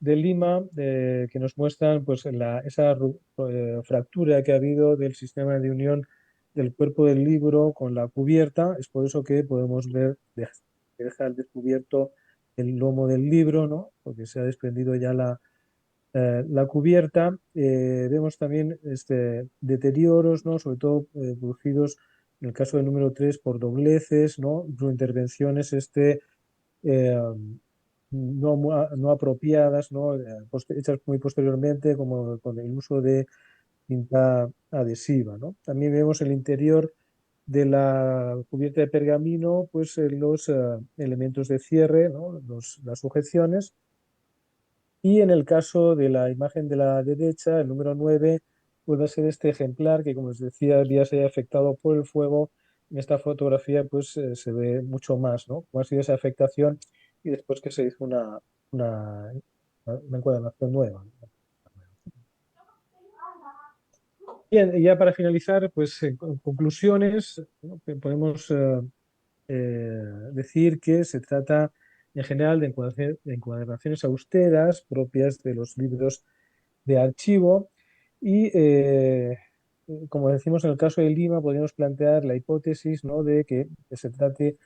Lima que nos muestran pues, esa fractura que ha habido del sistema de unión del cuerpo del libro con la cubierta. Es por eso que podemos ver, deja al descubierto el lomo del libro, ¿no? Porque se ha desprendido ya la cubierta. Vemos también deterioros, ¿no? Sobre todo producidos en el caso del número 3 por dobleces, ¿no? Intervenciones eh, no apropiadas, ¿no? Hechas muy posteriormente, como con el uso de cinta adhesiva, ¿no? También vemos el interior de la cubierta de pergamino, pues los elementos de cierre, ¿no? Las sujeciones. Y en el caso de la imagen de la derecha, el número 9, vuelve a ser este ejemplar que, como os decía, ya se ha afectado por el fuego. En esta fotografía pues se ve mucho más, ¿no? Cómo ha sido esa afectación y después que se hizo una, una encuadernación nueva. Bien, y ya para finalizar, pues en conclusiones, ¿no? Podemos decir que se trata en general de encuadernaciones austeras propias de los libros de archivo y, como decimos en el caso de Lima, podríamos plantear la hipótesis, ¿no? de que se trate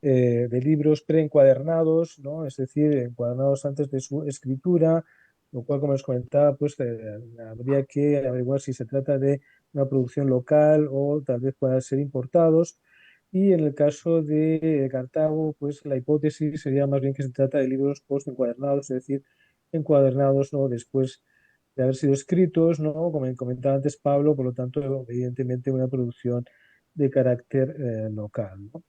de libros preencuadernados, ¿no? Es decir, encuadernados antes de su escritura, lo cual, como les comentaba, pues habría que averiguar si se trata de una producción local o tal vez puedan ser importados. Y en el caso de Cartago, pues la hipótesis sería más bien que se trata de libros post-encuadernados, es decir, encuadernados, ¿no? después de haber sido escritos, ¿no? Como comentaba antes Pablo, por lo tanto, evidentemente una producción de carácter local, ¿no?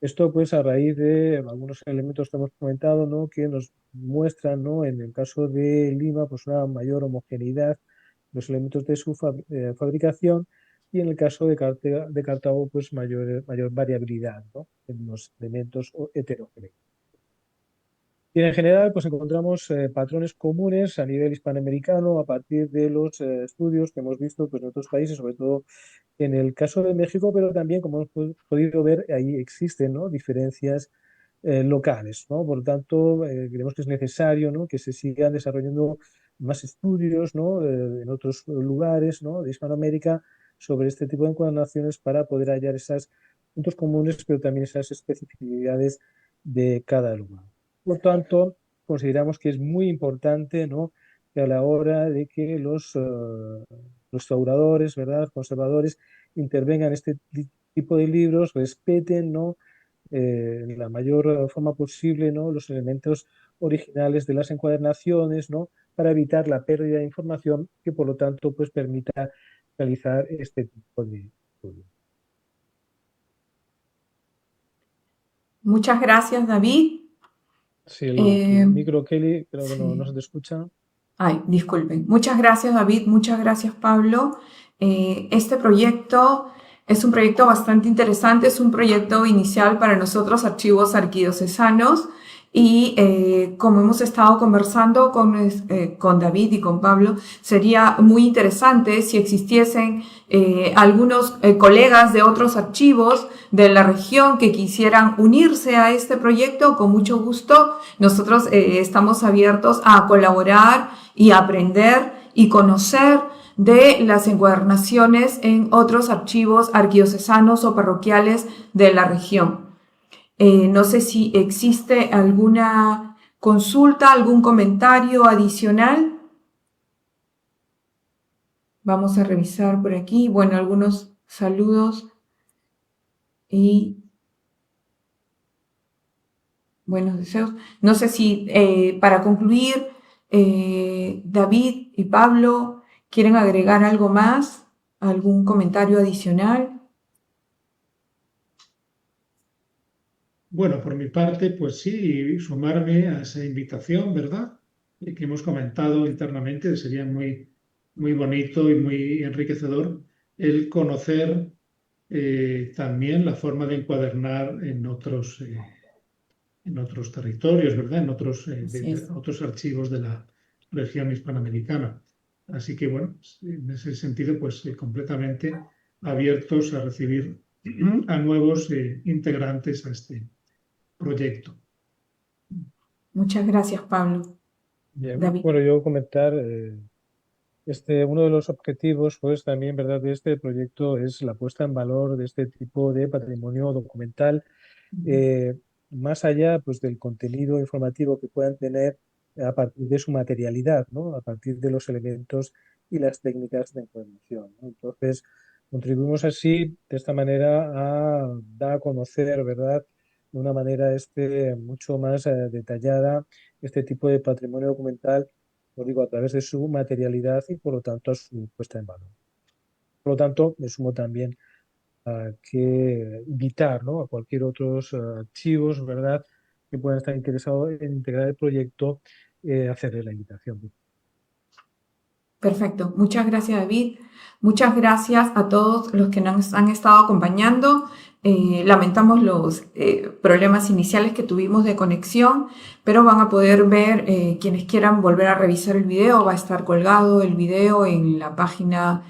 Esto pues a raíz de algunos elementos que hemos comentado, ¿no? Que nos muestran, ¿no? En el caso de Lima, pues una mayor homogeneidad de los elementos de su fabricación, y en el caso de Cartago, pues mayor variabilidad, ¿no? En los elementos heterogéneos. Y en general, pues encontramos patrones comunes a nivel hispanoamericano a partir de los estudios que hemos visto pues, en otros países, sobre todo en el caso de México, pero también, como hemos podido ver, ahí existen, ¿no? diferencias locales, ¿no? Por lo tanto, creemos que es necesario, ¿no? que se sigan desarrollando más estudios, ¿no? En otros lugares, ¿no? de Hispanoamérica sobre este tipo de encuadernaciones para poder hallar esos puntos comunes, pero también esas especificidades de cada lugar. Por tanto, consideramos que es muy importante, ¿no? que a la hora de que los restauradores, ¿verdad? conservadores, intervengan en este tipo de libros, respeten, ¿no? En la mayor forma posible, ¿no? los elementos originales de las encuadernaciones, ¿no? para evitar la pérdida de información que, por lo tanto, pues, permita realizar este tipo de estudios. Muchas gracias, David. Sí, el Eh, micro, Kelly, creo que no sí. se te escucha. Ay, disculpen. Muchas gracias, David. Muchas gracias, Pablo. Este proyecto es un proyecto bastante interesante. Es un proyecto inicial para nosotros, Archivos Arquidiocesanos. Y como hemos estado conversando con David y con Pablo, sería muy interesante si existiesen algunos colegas de otros archivos de la región que quisieran unirse a este proyecto. Con mucho gusto, nosotros estamos abiertos a colaborar y aprender y conocer de las encuadernaciones en otros archivos arquidiocesanos o parroquiales de la región. No sé si existe alguna consulta, algún comentario adicional. Vamos a revisar por aquí. Bueno, algunos saludos. Y buenos deseos. No sé si para concluir, David y Pablo, ¿quieren agregar algo más? ¿Algún comentario adicional? Bueno, por mi parte, pues sí, sumarme a esa invitación, ¿verdad? Que hemos comentado internamente, sería muy bonito y muy enriquecedor el conocer también la forma de encuadernar en otros territorios, ¿verdad? En Así es. otros archivos de la región hispanoamericana. Así que, bueno, en ese sentido, pues completamente abiertos a recibir a nuevos integrantes a este proyecto. Muchas gracias, Pablo. Bien, David. bueno, yo comentar, uno de los objetivos, pues también, ¿verdad?, de este proyecto es la puesta en valor de este tipo de patrimonio documental, eh, más allá, pues, del contenido informativo que puedan tener a partir de su materialidad, ¿no? A partir de los elementos y las técnicas de información, ¿no? Entonces, contribuimos así, de esta manera, a dar a conocer, ¿verdad?, de una manera mucho más detallada este tipo de patrimonio documental, os digo, a través de su materialidad y por lo tanto a su puesta en valor. Por lo tanto, me sumo también a que invitar, ¿no?, a cualquier otros archivos, ¿verdad?, que puedan estar interesados en integrar el proyecto, hacerle la invitación. Perfecto. Muchas gracias, David. Muchas gracias a todos los que nos han estado acompañando. Lamentamos los problemas iniciales que tuvimos de conexión, pero van a poder ver, quienes quieran volver a revisar el video, va a estar colgado el video en la página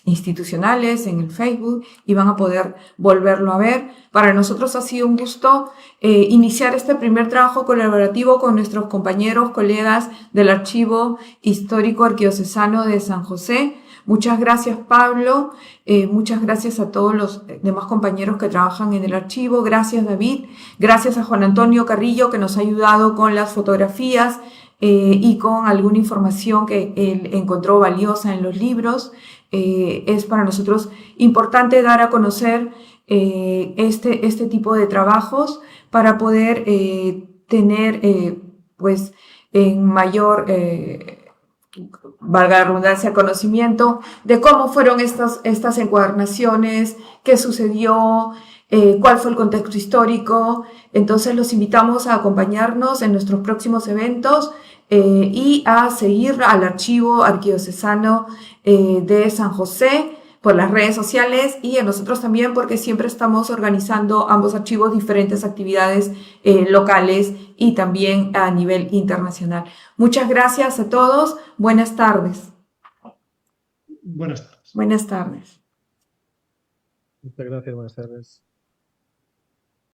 institucionales, en el Facebook, y van a poder volverlo a ver. Para nosotros ha sido un gusto iniciar este primer trabajo colaborativo con nuestros compañeros, colegas del Archivo Histórico Arquidiocesano de San José. Muchas gracias, Pablo. Muchas gracias a todos los demás compañeros que trabajan en el archivo. Gracias, David. Gracias a Juan Antonio Carrillo, que nos ha ayudado con las fotografías y con alguna información que él encontró valiosa en los libros. Es para nosotros importante dar a conocer este tipo de trabajos para poder tener, pues, en mayor, valga la redundancia, conocimiento de cómo fueron estas encuadernaciones, qué sucedió, cuál fue el contexto histórico. Entonces los invitamos a acompañarnos en nuestros próximos eventos y a seguir al Archivo Arquidiocesano de San José por las redes sociales, y a nosotros también, porque siempre estamos organizando ambos archivos diferentes actividades locales y también a nivel internacional. Muchas gracias a todos. Buenas tardes. Buenas tardes. Buenas tardes. Muchas gracias, buenas tardes.